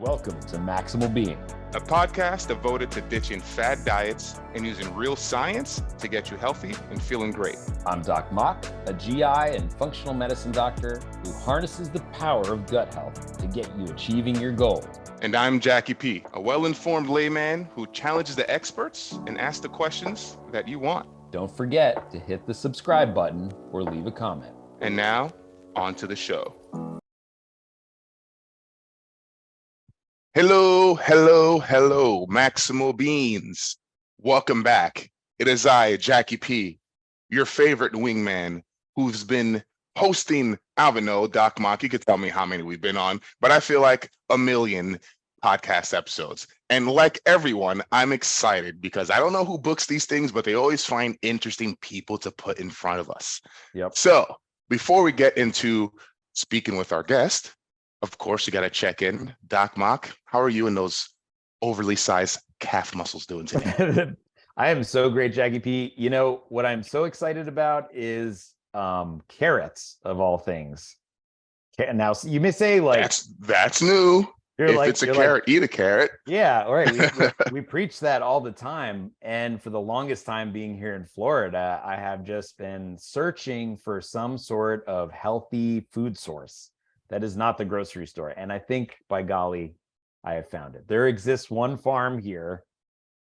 Welcome to Maximal Being, a podcast devoted to ditching fad diets and using real science to get you healthy and feeling great. I'm Doc Mok, a GI and functional medicine doctor who harnesses the power of gut health to get you achieving your goals. And I'm Jacky P, a well-informed layman who challenges the experts and asks the questions that you want. Don't forget to hit the subscribe button or leave a comment. And now, on to the show. Hello, Maximal Beings. Welcome back. It is I, Jacky P, your favorite wingman, who's been hosting, I don't know, Doc Mok, you could tell me how many we've been on, but I feel like 1 million podcast episodes. And like everyone, I'm excited because I don't know who books these things, but they always find interesting people to put in front of us. Yep. So before we get into speaking with our guest, of course, you got to check in. Doc Mok, how are you and those overly sized calf muscles doing today? I am so great, Jacky P. You know, what I'm so excited about is carrots, of all things. Now, you may say, like... That's new. If it's a carrot, eat a carrot. Yeah, all right. We preach that all the time. And for the longest time being here in Florida, I have just been searching for some sort of healthy food source that is not the grocery store. And I think, by golly, I have found it. There exists one farm here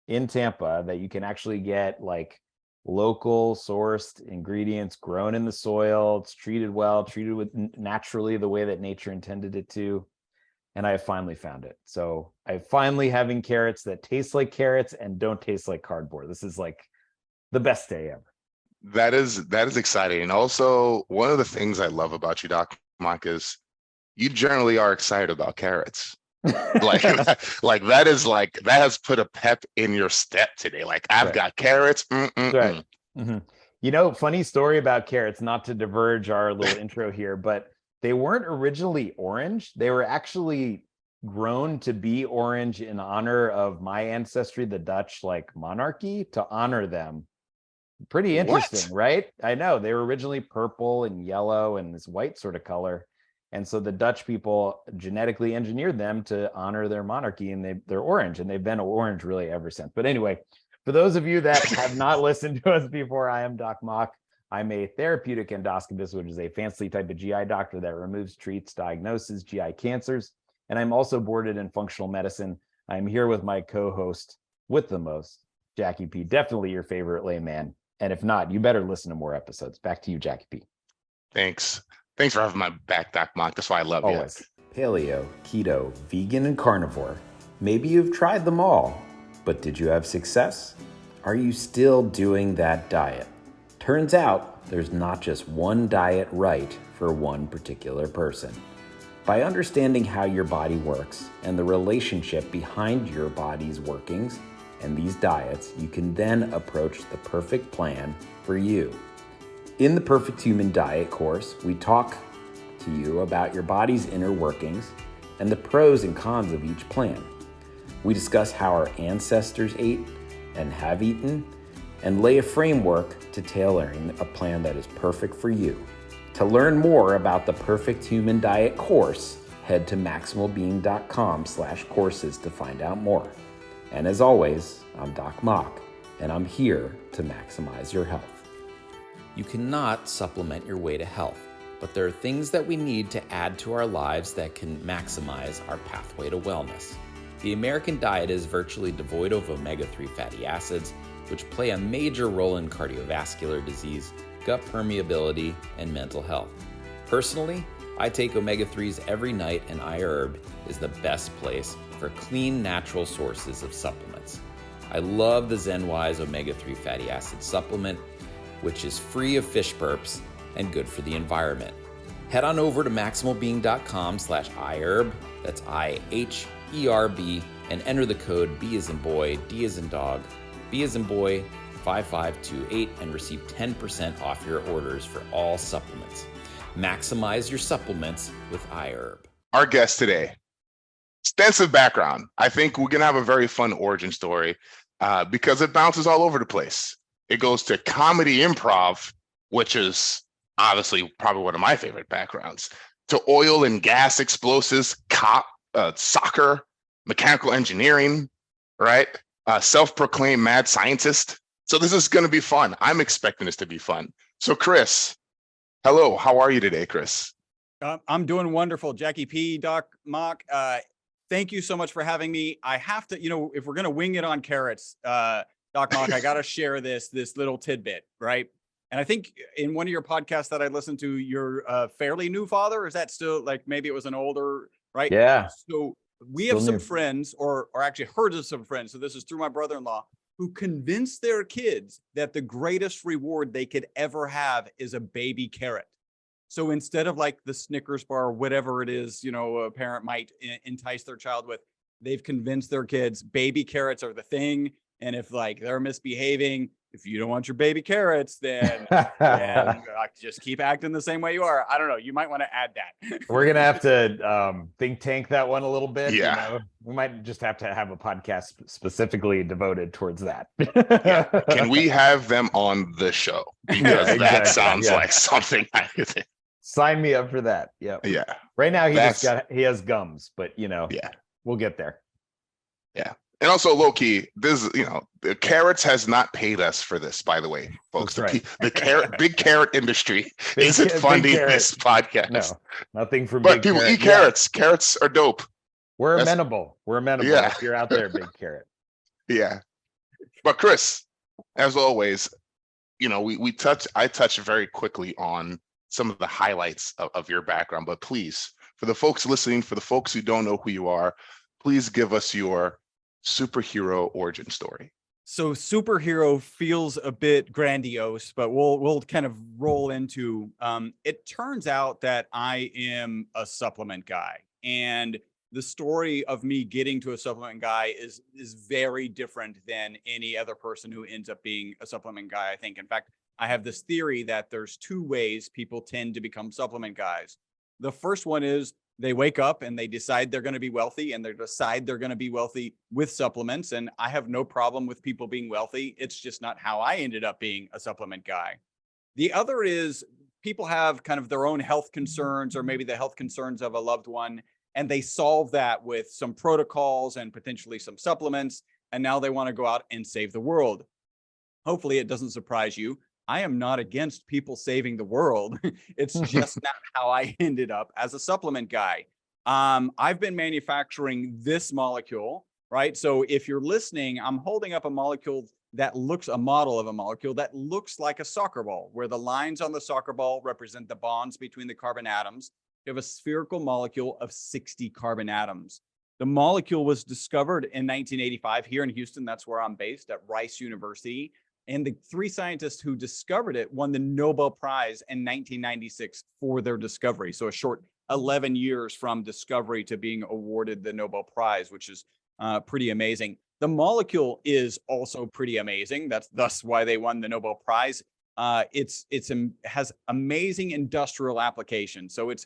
in Tampa that you can actually get like local sourced ingredients grown in the soil. It's treated well, treated with naturally the way that nature intended it to. And I have finally found it. So I'm finally having carrots that taste like carrots and don't taste like cardboard. This is like the best day ever. That is exciting. And also, one of the things I love about you, Doc Mok, is you generally are excited about carrots. that has put a pep in your step today. Like, I've got carrots. Right. Mm-hmm. You know, funny story about carrots, not to diverge our little intro here, but they weren't originally orange. They were actually grown to be orange in honor of my ancestry, the Dutch monarchy, to honor them. Pretty interesting, right? I know. They were originally purple and yellow and this white sort of color. And so the Dutch people genetically engineered them to honor their monarchy, and they're orange, and they've been orange really ever since. But anyway, for those of you that have not listened to us before, I am Doc Mok. I'm a therapeutic endoscopist, which is a fancy type of GI doctor that removes, treats, diagnoses GI cancers. And I'm also boarded in functional medicine. I'm here with my co-host with the most, Jacky P. Definitely your favorite layman. And if not, you better listen to more episodes. Back to you, Jacky P. Thanks for having my back, Doc Mok. That's why I love Always. you. Paleo, keto, vegan, and carnivore. Maybe you've tried them all, but did you have success? Are you still doing that diet? Turns out there's not just one diet right for one particular person. By understanding how your body works and the relationship behind your body's workings and these diets, you can then approach the perfect plan for you. In the Perfect Human Diet course, we talk to you about your body's inner workings and the pros and cons of each plan. We discuss how our ancestors ate and have eaten, and lay a framework to tailoring a plan that is perfect for you. To learn more about the Perfect Human Diet course, head to maximalbeing.com/courses to find out more. And as always, I'm Doc Mok, and I'm here to maximize your health. You cannot supplement your way to health, but there are things that we need to add to our lives that can maximize our pathway to wellness. The American diet is virtually devoid of omega-3 fatty acids, which play a major role in cardiovascular disease, gut permeability, and mental health. Personally, I take omega-3s every night, and iHerb is the best place for clean, natural sources of supplements. I love the ZenWise omega-3 fatty acid supplement, which is free of fish burps and good for the environment. Head on over to maximalbeing.com/iHerb, that's IHERB, and enter the code B as in boy, D as in dog, B as in boy, 5528, and receive 10% off your orders for all supplements. Maximize your supplements with iHerb. Our guest today, extensive background. I think we're going to have a very fun origin story because it bounces all over the place. It goes to comedy improv, which is obviously probably one of my favorite backgrounds, to oil and gas explosives, soccer, mechanical engineering, right? Self-proclaimed mad scientist. So this is going to be fun. I'm expecting this to be fun. So Chris, hello, how are you today, Chris? I'm doing wonderful. Jacky P, docmok. Thank you so much for having me. I have to, if we're going to wing it on carrots, docmok, I got to share this little tidbit, right? And I think in one of your podcasts that I listened to, you're a fairly new father. Is that still like, maybe it was an older, right? Yeah. So we Still have some new. friends or actually heard of some friends. So this is through my brother-in-law, who convinced their kids that the greatest reward they could ever have is a baby carrot. So instead of like the Snickers bar or whatever it is, a parent might entice their child with, they've convinced their kids baby carrots are the thing. And if like they're misbehaving, if you don't want your baby carrots, then just keep acting the same way you are. I don't know. You might want to add that. We're going to have to think tank that one a little bit. Yeah. We might just have to have a podcast specifically devoted towards that. Yeah. Can we have them on the show? Because that sounds like something I could think. Sign me up for that. Yeah. Right now he has gums, but we'll get there. Yeah. And also low key, this, the carrots has not paid us for this, by the way, folks. Right. The carrot, big carrot industry isn't funding this podcast. No, nothing for but big people eat carrots. Yeah. Carrots are dope. We're amenable. Yeah. If you're out there, big carrot. Yeah. But Chris, as always, I touch very quickly on some of the highlights of your background, but please, for the folks listening, for the folks who don't know who you are, please give us your superhero origin story. So superhero feels a bit grandiose, but we'll kind of roll into, it turns out that I am a supplement guy, and the story of me getting to a supplement guy is very different than any other person who ends up being a supplement guy, I think. In fact, I have this theory that there's two ways people tend to become supplement guys. The first one is they wake up and they decide they're going to be wealthy, and they decide they're going to be wealthy with supplements. And I have no problem with people being wealthy. It's just not how I ended up being a supplement guy. The other is people have kind of their own health concerns, or maybe the health concerns of a loved one, and they solve that with some protocols and potentially some supplements. And now they want to go out and save the world. Hopefully it doesn't surprise you. I am not against people saving the world. It's just not how I ended up as a supplement guy. I've been manufacturing this molecule, right? So if you're listening, I'm holding up a model of a molecule that looks like a soccer ball, where the lines on the soccer ball represent the bonds between the carbon atoms. You have a spherical molecule of 60 carbon atoms. The molecule was discovered in 1985 here in Houston. That's where I'm based, at Rice University. And the three scientists who discovered it won the Nobel Prize in 1996 for their discovery. So a short 11 years from discovery to being awarded the Nobel Prize, which is pretty amazing. The molecule is also pretty amazing. That's thus why they won the Nobel Prize. It has amazing industrial application. So it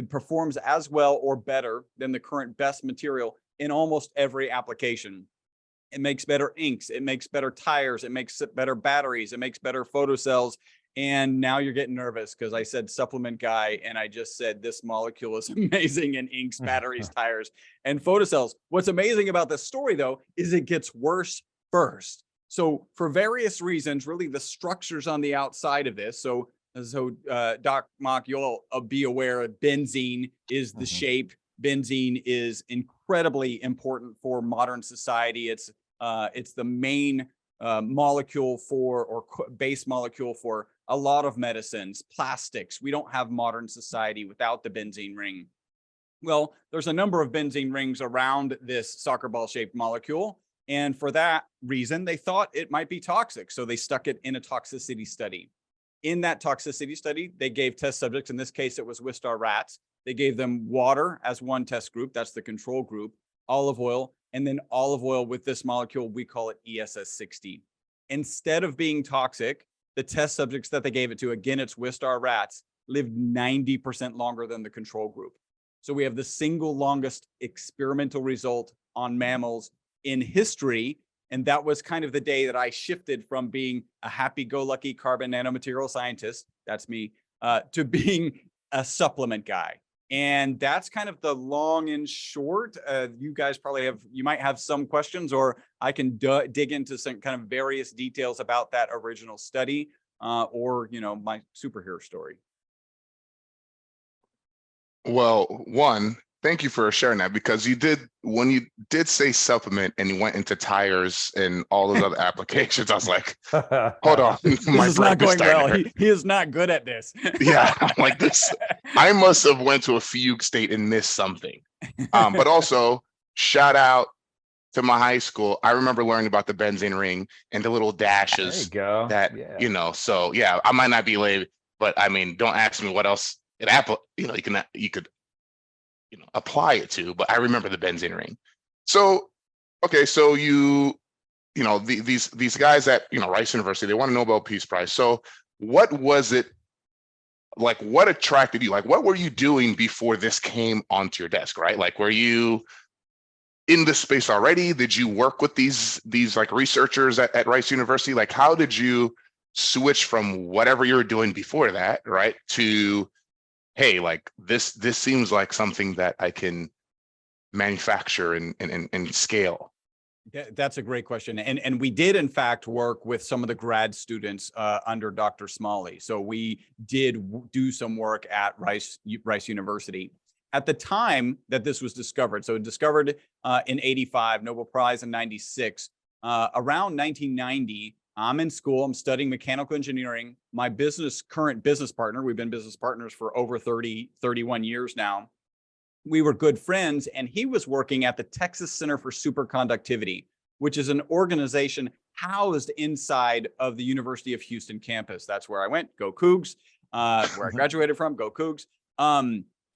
performs as well or better than the current best material in almost every application. It makes better inks, it makes better tires, it makes better batteries, it makes better photocells. And now you're getting nervous because I said supplement guy, and I just said this molecule is amazing in inks, batteries, tires, and photocells. What's amazing about this story, though, is it gets worse first. So for various reasons, really the structures on the outside of this. So docmok, you'll be aware benzene is the shape. Benzene is incredibly important for modern society. It's the main molecule base molecule for a lot of medicines, plastics. We don't have modern society without the benzene ring. Well, there's a number of benzene rings around this soccer ball shaped molecule. And for that reason, they thought it might be toxic. So they stuck it in a toxicity study. In that toxicity study, they gave test subjects, in this case, it was Wistar rats. They gave them water as one test group, that's the control group, olive oil, and then olive oil with this molecule, we call it ESS60. Instead of being toxic, the test subjects that they gave it to, again, it's Wistar rats, lived 90% longer than the control group. So we have the single longest experimental result on mammals in history. And that was kind of the day that I shifted from being a happy-go-lucky carbon nanomaterial scientist, that's me, to being a supplement guy. And that's kind of the long and short. You guys probably you might have some questions, or I can dig into some kind of various details about that original study, or, my superhero story. Well, one, thank you for sharing that, because when you did say supplement and you went into tires and all those other applications, I was like, hold on. This is not going well. He is not good at this. Yeah, I'm like this. I must have went to a fugue state and missed something. But also, shout out to my high school. I remember learning about the benzene ring and the little dashes. There you go. That, so yeah, I might not be late, but I mean, don't ask me what else you could apply it to, but I remember the benzene ring. So, okay, so these guys at Rice University, they won a Nobel Peace Prize. So what was it like? What attracted you? Like, what were you doing before this came onto your desk, right? Like, were you in this space already? Did you work with these like researchers at Rice University? Like, how did you switch from whatever you were doing before that, right, to, hey, like this seems like something that I can manufacture and scale? That's a great question. And we did, in fact, work with some of the grad students under Dr. Smalley. So we did do some work at Rice University. At the time that this was discovered, so discovered in 85, Nobel Prize in 96, around 1990, I'm in school, I'm studying mechanical engineering. My current business partner, we've been business partners for over 31 years now. We were good friends, and he was working at the Texas Center for Superconductivity, which is an organization housed inside of the University of Houston campus. That's where I went, go Cougs, where I graduated from, go Cougs.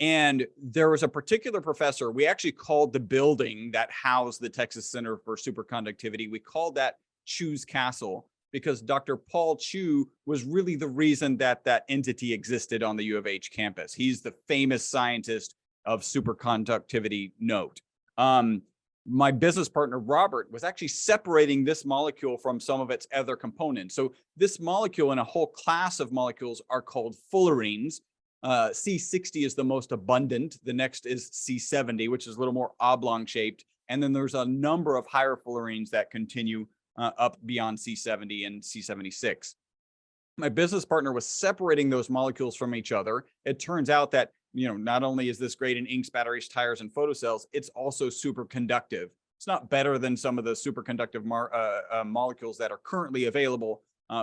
And there was a particular professor, we actually called the building that housed the Texas Center for Superconductivity, we called that Chu's Castle, because Dr. Paul Chu was really the reason that entity existed on the U of H campus. He's the famous scientist of superconductivity note. My business partner, Robert, was actually separating this molecule from some of its other components. So this molecule and a whole class of molecules are called fullerenes. C60 is the most abundant. The next is C70, which is a little more oblong shaped. And then there's a number of higher fullerenes that continue up beyond C70 and C76. My business partner was separating those molecules from each other. It turns out that, not only is this great in inks, batteries, tires, and photocells, it's also superconductive. It's not better than some of the superconductive molecules that are currently available,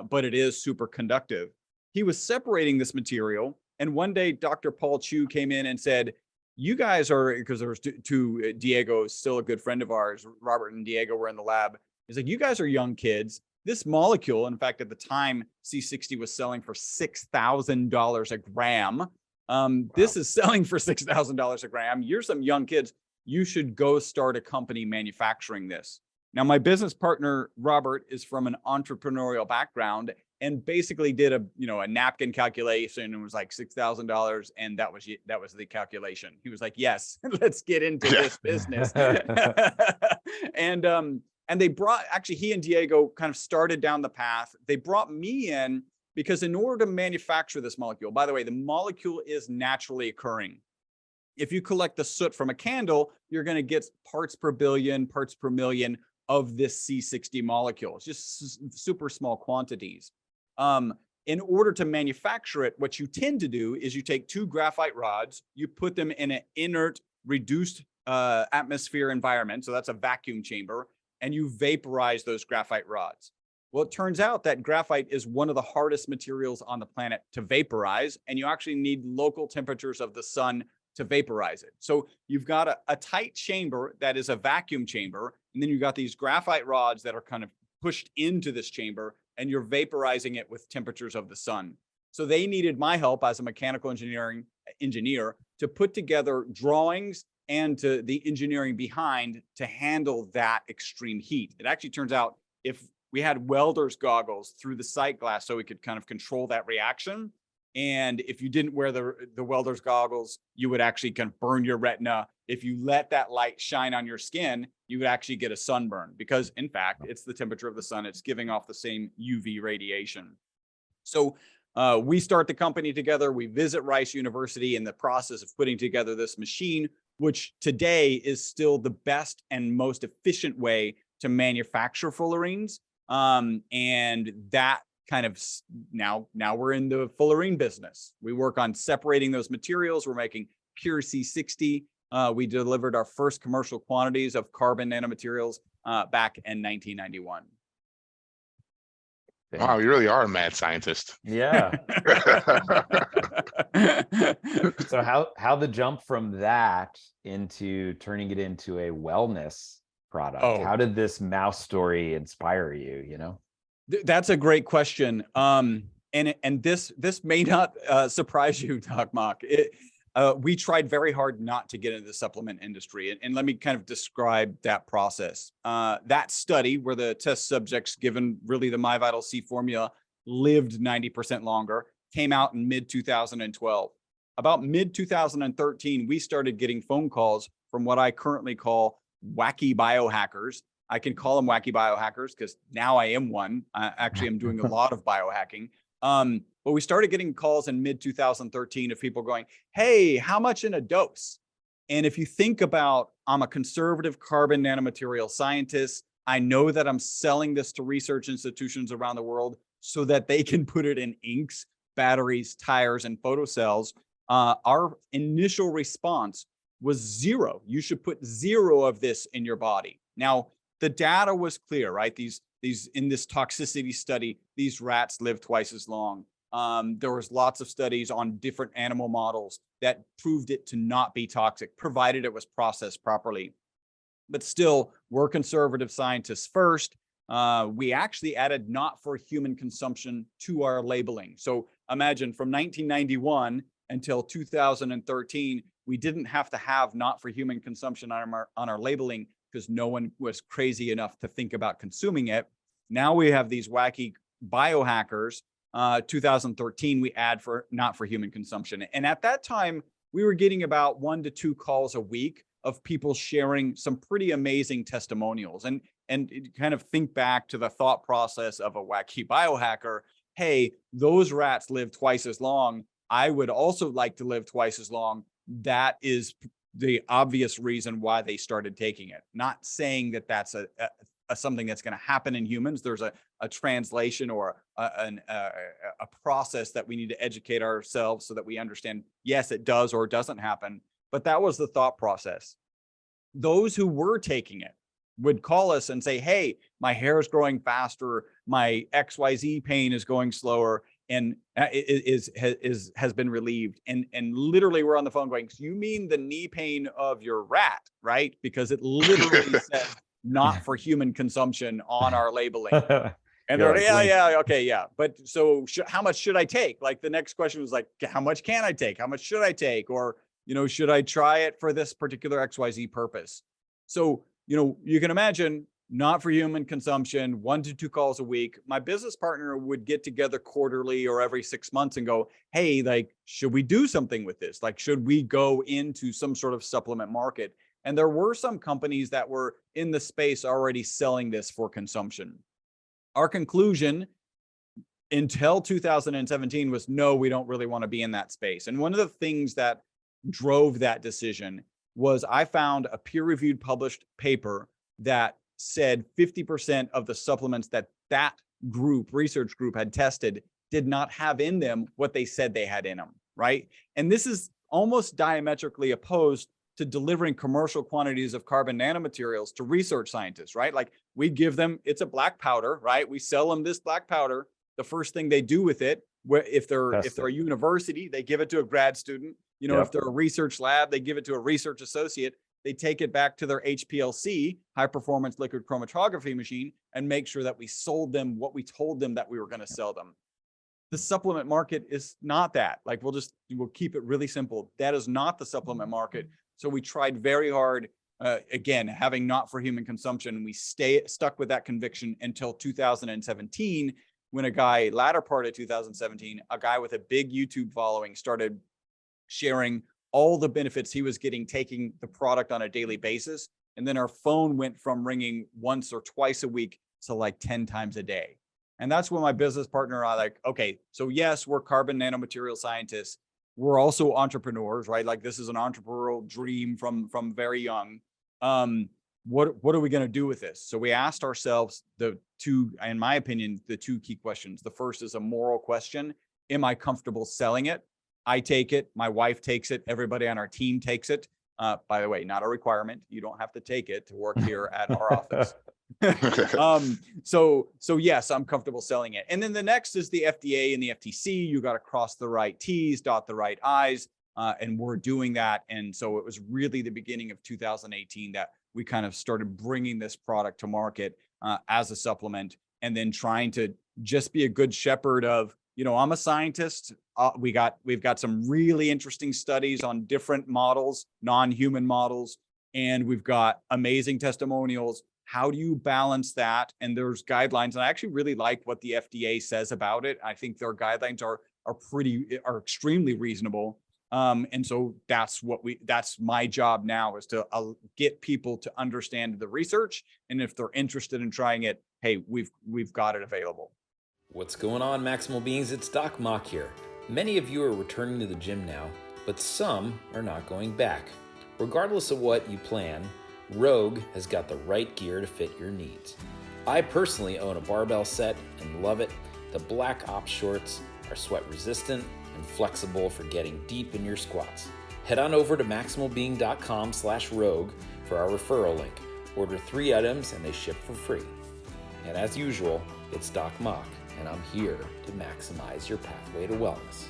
but it is superconductive. He was separating this material, and one day Dr. Paul Chu came in and said, you guys are, because there was two, Diego is still a good friend of ours, Robert and Diego were in the lab. He's like, you guys are young kids. This molecule, in fact, at the time, C60 was selling for $6,000 a gram. Wow. This is selling for $6,000 a gram. You're some young kids. You should go start a company manufacturing this. Now, my business partner, Robert, is from an entrepreneurial background and basically did a napkin calculation and was like $6,000. And that was the calculation. He was like, yes, let's get into this business. And they he and Diego kind of started down the path. They brought me in because in order to manufacture this molecule, by the way, the molecule is naturally occurring. If you collect the soot from a candle, you're going to get parts per billion, parts per million of this C60 molecule. It's just super small quantities. In order to manufacture it, what you tend to do is you take two graphite rods, you put them in an inert, reduced atmosphere environment. So that's a vacuum chamber. And you vaporize those graphite rods. Well, it turns out that graphite is one of the hardest materials on the planet to vaporize, and you actually need local temperatures of the sun to vaporize it. So you've got a tight chamber that is a vacuum chamber, and then you've got these graphite rods that are kind of pushed into this chamber, and you're vaporizing it with temperatures of the sun. So they needed my help as a mechanical engineer to put together drawings and to the engineering behind to handle that extreme heat. It actually turns out if we had welder's goggles through the sight glass so we could kind of control that reaction, and if you didn't wear the welder's goggles, you would actually kind of burn your retina. If you let that light shine on your skin, you would actually get a sunburn because, in fact, it's the temperature of the sun. It's giving off the same UV radiation. So We start the company together. We visit Rice University in the process of putting together this machine, which today is still the best and most efficient way to manufacture fullerenes. And that kind of now we're in the fullerene business. We work on separating those materials. We're making pure C60. We delivered our first commercial quantities of carbon nanomaterials back in 1991. Wow, you really are a mad scientist. Yeah. So how the jump from that into turning it into a wellness product? Oh. How did this mouse story inspire you, you know? That's a great question. And this may not surprise you, Docmok. We tried very hard not to get into the supplement industry. And let me kind of describe that process. That study where the test subjects given really the MyVitalC formula lived 90% longer came out in mid-2012. About mid-2013, we started getting phone calls from what I currently call wacky biohackers. I can call them wacky biohackers because now I am one. I actually am doing a lot of biohacking. But we started getting calls in mid-2013 of people going, hey, how much in a dose? And if you think about, I'm a conservative carbon nanomaterial scientist. I know that I'm selling this to research institutions around the world so that they can put it in inks, batteries, tires, and photocells. Our initial response was zero. You should put zero of this in your body. Now, the data was clear, right? These in this toxicity study, these rats live twice as long. There was lots of studies on different animal models that proved it to not be toxic, provided it was processed properly. But still, we're conservative scientists first. We actually added not for human consumption to our labeling. So imagine from 1991 until 2013, we didn't have to have not for human consumption on our labeling because no one was crazy enough to think about consuming it. Now we have these wacky biohackers. 2013, we add for not for human consumption. And at that time, we were getting about 1 to 2 calls a week of people sharing some pretty amazing testimonials. And kind of think back to the thought process of a wacky biohacker. Hey, those rats live twice as long. I would also like to live twice as long. That is the obvious reason why they started taking it. Not saying that that's a something that's going to happen in humans. There's a translation or a process that we need to educate ourselves so that we understand, yes, it does or doesn't happen. But that was the thought process. Those who were taking it would call us and say, hey, my hair is growing faster, my XYZ pain is going slower, and has been relieved. And literally we're on the phone going, you mean the knee pain of your rat, right? Because it literally said not for human consumption on our labeling. And they're like, yeah, okay, yeah. But so how much should I take? Like the next question was like, how much can I take? How much should I take? Or, should I try it for this particular XYZ purpose? So, you can imagine not for human consumption, 1 to 2 calls a week. My business partner would get together quarterly or every 6 months and go, hey, like, should we do something with this? Like, should we go into some sort of supplement market? And there were some companies that were in the space already selling this for consumption. Our conclusion until 2017 was, no, we don't really want to be in that space. And one of the things that drove that decision was I found a peer-reviewed published paper that said 50% of the supplements that research group had tested did not have in them what they said they had in them, right? And this is almost diametrically opposed to delivering commercial quantities of carbon nanomaterials to research scientists, right? Like we give them, it's a black powder, right? We sell them this black powder. The first thing they do with it, if they're a university, they give it to a grad student. If they're a research lab, they give it to a research associate. They take it back to their HPLC, high performance liquid chromatography machine, and make sure that we sold them what we told them that we were going to sell them. The supplement market is not that. Like we'll keep it really simple. That is not the supplement market. So we tried very hard, again, having not for human consumption. We stuck with that conviction until 2017, when latter part of 2017, a guy with a big YouTube following started sharing all the benefits he was getting taking the product on a daily basis. And then our phone went from ringing once or twice a week to like 10 times a day. And that's when my business partner and I like, okay, so yes, we're carbon nanomaterial scientists. We're also entrepreneurs, right? Like this is an entrepreneurial dream from very young. What are we going to do with this? So we asked ourselves the two, in my opinion, the two key questions. The first is a moral question. Am I comfortable selling it? I take it. My wife takes it. Everybody on our team takes it. By the way, not a requirement. You don't have to take it to work here at our office. So yes, I'm comfortable selling it. And then the next is the FDA and the FTC. You got to cross the right T's, dot the right I's, and we're doing that. And so it was really the beginning of 2018 that we kind of started bringing this product to market as a supplement, and then trying to just be a good shepherd of, I'm a scientist. We've got some really interesting studies on different models, non-human models, and we've got amazing testimonials. How do you balance that? And there's guidelines, and I actually really like what the FDA says about it. I think their guidelines are extremely reasonable. And so that's my job now, is to get people to understand the research, and if they're interested in trying it, hey, we've got it available. What's going on, Maximal Beings? It's Doc Mock here. Many of you are returning to the gym now, but some are not going back. Regardless of what you plan, Rogue has got the right gear to fit your needs. I personally own a barbell set and love it. The Black Ops shorts are sweat resistant and flexible for getting deep in your squats. Head on over to maximalbeing.com/rogue for our referral link. Order 3 items and they ship for free. And as usual, it's Doc Mock, and I'm here to maximize your pathway to wellness.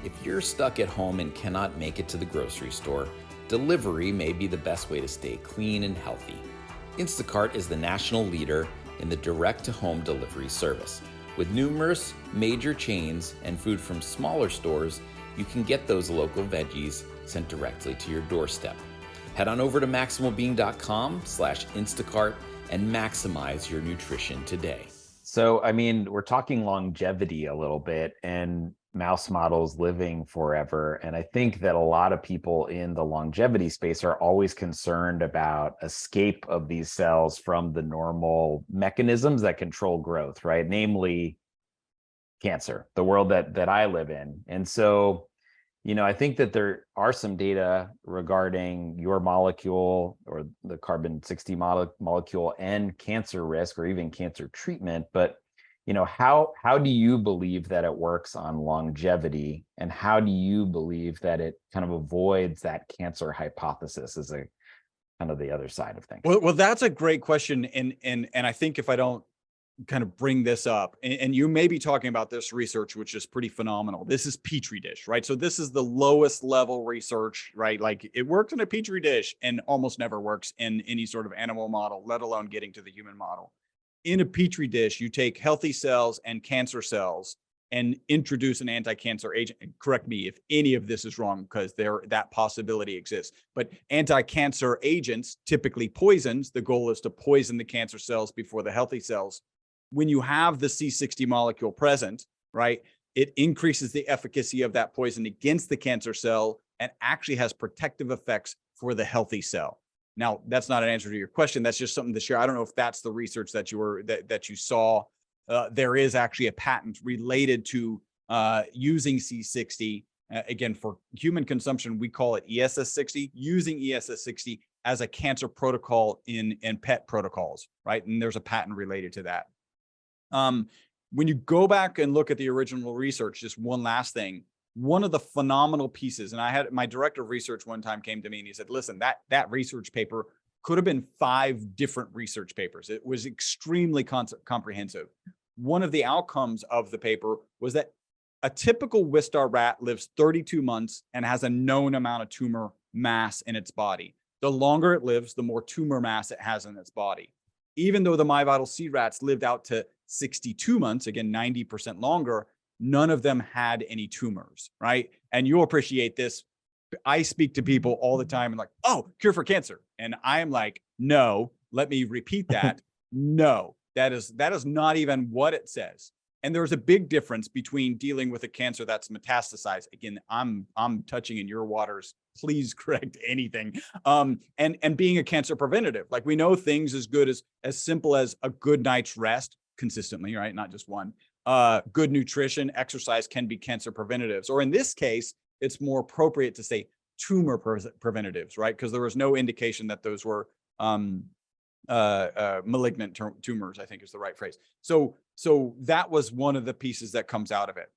If you're stuck at home and cannot make it to the grocery store, delivery may be the best way to stay clean and healthy. Instacart is the national leader in the direct-to-home delivery service. With numerous major chains and food from smaller stores, you can get those local veggies sent directly to your doorstep. Head on over to maximalbeing.com/Instacart and maximize your nutrition today. So, I mean, we're talking longevity a little bit and mouse models living forever. And I think that a lot of people in the longevity space are always concerned about escape of these cells from the normal mechanisms that control growth, right? Namely cancer, the world that I live in. And so, I think that there are some data regarding your molecule, or the carbon-60 molecule, and cancer risk, or even cancer treatment. But how do you believe that it works on longevity, and how do you believe that it kind of avoids that cancer hypothesis as a kind of the other side of things? Well, that's a great question, and I think if I don't kind of bring this up, and you may be talking about this research, which is pretty phenomenal. This is Petri dish, right? So this is the lowest level research, right? Like it works in a Petri dish and almost never works in any sort of animal model, let alone getting to the human model. In a Petri dish, you take healthy cells and cancer cells and introduce an anti-cancer agent. And correct me if any of this is wrong, because that possibility exists. But anti-cancer agents, typically poisons, the goal is to poison the cancer cells before the healthy cells. When you have the C60 molecule present, right, it increases the efficacy of that poison against the cancer cell and actually has protective effects for the healthy cell. Now, that's not an answer to your question. That's just something to share. I don't know if that's the research that you saw. There is actually a patent related to using C60. Again, for human consumption, we call it ESS60, using ESS60 as a cancer protocol in pet protocols, right? And there's a patent related to that. When you go back and look at the original research, just one last thing, one of the phenomenal pieces, and I had my director of research one time came to me and he said, listen, that research paper could have been 5 different research papers. It was extremely comprehensive. One of the outcomes of the paper was that a typical Wistar rat lives 32 months and has a known amount of tumor mass in its body. The longer it lives, the more tumor mass it has in its body. Even though the MyVitalC rats lived out to 62 months, again, 90% longer, none of them had any tumors, right? And you'll appreciate this. I speak to people all the time and like, oh, cure for cancer. And I'm like, no, let me repeat that. No, that is not even what it says. And there's a big difference between dealing with a cancer that's metastasized. Again, I'm touching in your waters. Please correct anything. And being a cancer preventative. Like we know things as good as simple as a good night's rest consistently, right? Not just one. Good nutrition, exercise can be cancer preventatives. Or in this case, it's more appropriate to say tumor preventatives, right? Because there was no indication that those were malignant tumors, I think is the right phrase. So that was one of the pieces that comes out of it.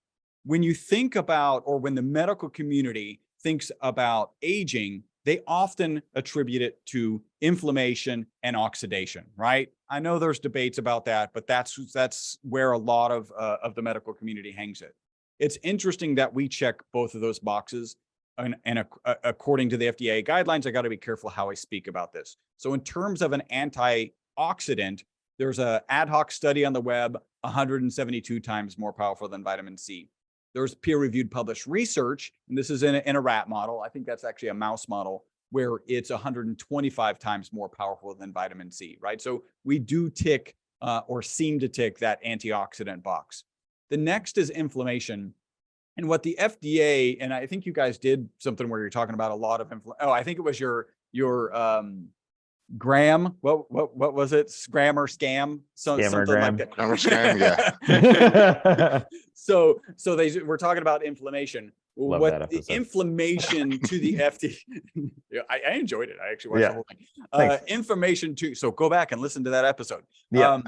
When you think about, or when the medical community thinks about aging, they often attribute it to inflammation and oxidation, right? I know there's debates about that, but that's where a lot of the medical community hangs it. It's interesting that we check both of those boxes. And according to the FDA guidelines, I got to be careful how I speak about this. So in terms of an antioxidant, there's an ad hoc study on the web, 172 times more powerful than vitamin C. There's peer-reviewed published research, and this is in a rat model. I think that's actually a mouse model where it's 125 times more powerful than vitamin C, right? So we do tick or seem to tick that antioxidant box. The next is inflammation. And what the FDA, and I think you guys did something where you're talking about a lot of I think it was your gram. What was it? Scram or scam? Something like that. Scam or scam, yeah. So they were talking about inflammation. Love what that episode. The inflammation to the FDA. Yeah, I enjoyed it. I actually watched the whole thing. Inflammation to. So go back and listen to that episode. Yeah.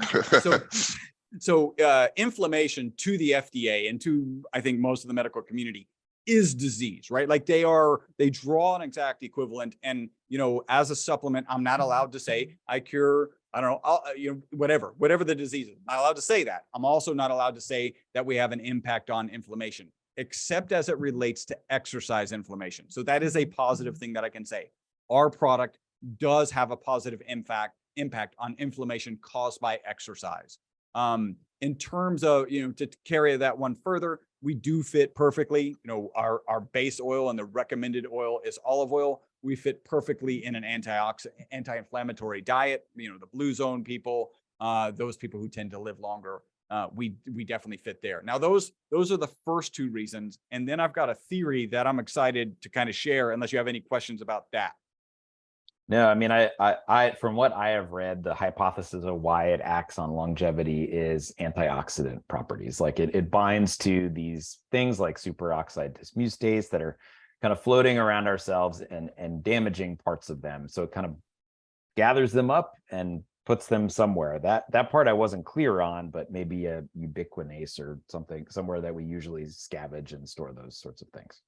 So inflammation to the FDA and to, I think, most of the medical community is disease, right? Like they draw an exact equivalent. And, as a supplement, I'm not allowed to say I cure, I don't know, whatever the disease is. I'm not allowed to say that. I'm also not allowed to say that we have an impact on inflammation, except as it relates to exercise inflammation. So that is a positive thing that I can say. Our product does have a positive impact on inflammation caused by exercise. In terms of, to carry that one further, we do fit perfectly. Our base oil and the recommended oil is olive oil. We fit perfectly in an anti-inflammatory diet. The blue zone people, those people who tend to live longer, we definitely fit there. Now, those are the first two reasons. And then I've got a theory that I'm excited to kind of share, unless you have any questions about that. No, I mean, I from what I have read, the hypothesis of why it acts on longevity is antioxidant properties. Like it binds to these things like superoxide dismutase that are kind of floating around our cells and damaging parts of them. So it kind of gathers them up and puts them somewhere. That part I wasn't clear on, but maybe a ubiquinase or something, somewhere that we usually scavenge and store those sorts of things.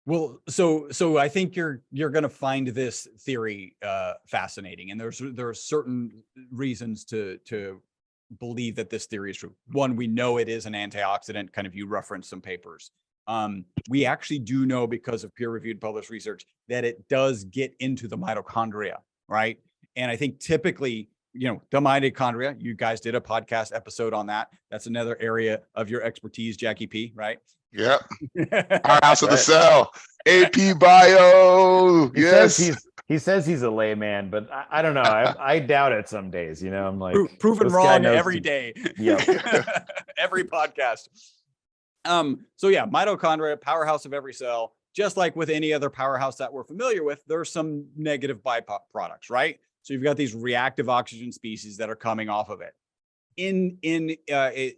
Well, so I think you're going to find this theory fascinating, and there are certain reasons to believe that this theory is true. One, we know it is an antioxidant. Kind of, you referenced some papers. We actually do know, because of peer-reviewed published research, that it does get into the mitochondria, right? And I think typically, the mitochondria, you guys did a podcast episode on that. That's another area of your expertise, Jacky P, right? Yep. Powerhouse of the cell. AP Bio. He says he's a layman, but I don't know. I doubt it some days. I'm like proven wrong every day. Yeah. Every podcast. So yeah, mitochondria, powerhouse of every cell. Just like with any other powerhouse that we're familiar with, there's some negative byproducts, right? So you've got these reactive oxygen species that are coming off of it.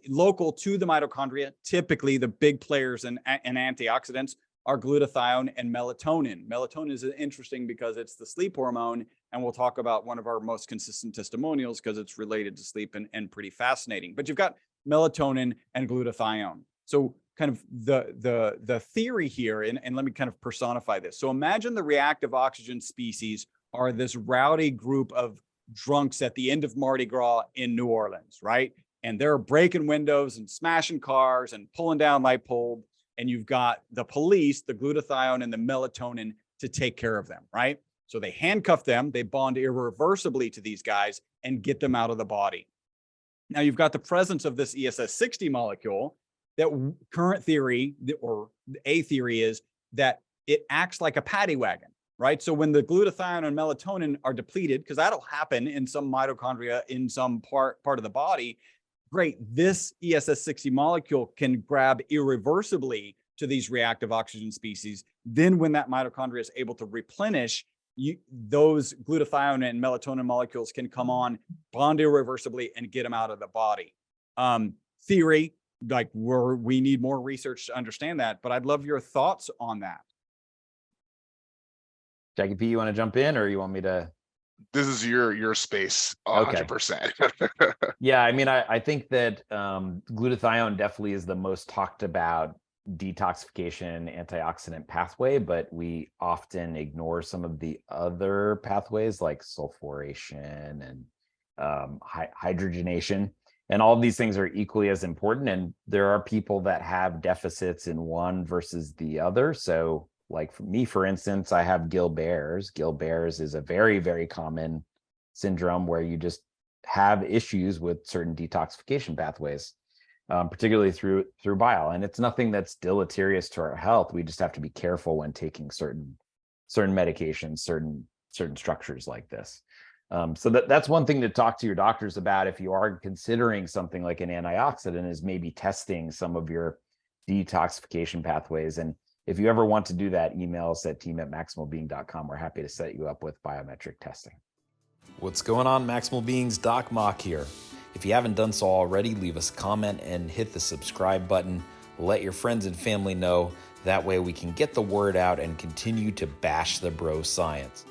Local to the mitochondria, typically the big players in antioxidants are glutathione and melatonin. Melatonin is interesting because it's the sleep hormone, and we'll talk about one of our most consistent testimonials because it's related to sleep and pretty fascinating. But you've got melatonin and glutathione. So kind of the theory here, and let me kind of personify this. So imagine the reactive oxygen species are this rowdy group of drunks at the end of Mardi Gras in New Orleans, right? And they're breaking windows and smashing cars and pulling down light bulbs. And you've got the police, the glutathione and the melatonin to take care of them, right? So they handcuff them, they bond irreversibly to these guys and get them out of the body. Now you've got the presence of this ESS60 molecule that current theory, or a theory, is that it acts like a paddy wagon. Right. So when the glutathione and melatonin are depleted, because that'll happen in some mitochondria in some part of the body, great. This ESS60 molecule can grab irreversibly to these reactive oxygen species. Then when that mitochondria is able to replenish, those glutathione and melatonin molecules can come on, bond irreversibly, and get them out of the body. theory, like we need more research to understand that, but I'd love your thoughts on that. Jacky P, you want to jump in, or you want me to? This is your space, Okay. 100%. Yeah, I mean, I think that glutathione definitely is the most talked about detoxification antioxidant pathway, but we often ignore some of the other pathways like sulforation and hydrogenation. And all of these things are equally as important. And there are people that have deficits in one versus the other. So like for me, for instance, I have Gilbert's. Gilbert's is a very, very common syndrome where you just have issues with certain detoxification pathways, particularly through bile. And it's nothing that's deleterious to our health. We just have to be careful when taking certain medications, certain structures like this. So that's one thing to talk to your doctors about if you are considering something like an antioxidant, is maybe testing some of your detoxification pathways. And if you ever want to do that, email us at team@maximalbeing.com. We're happy to set you up with biometric testing. What's going on, Maximal Beings? Doc here. If you haven't done so already, leave us a comment and hit the subscribe button. Let your friends and family know. That way we can get the word out and continue to bash the bro science.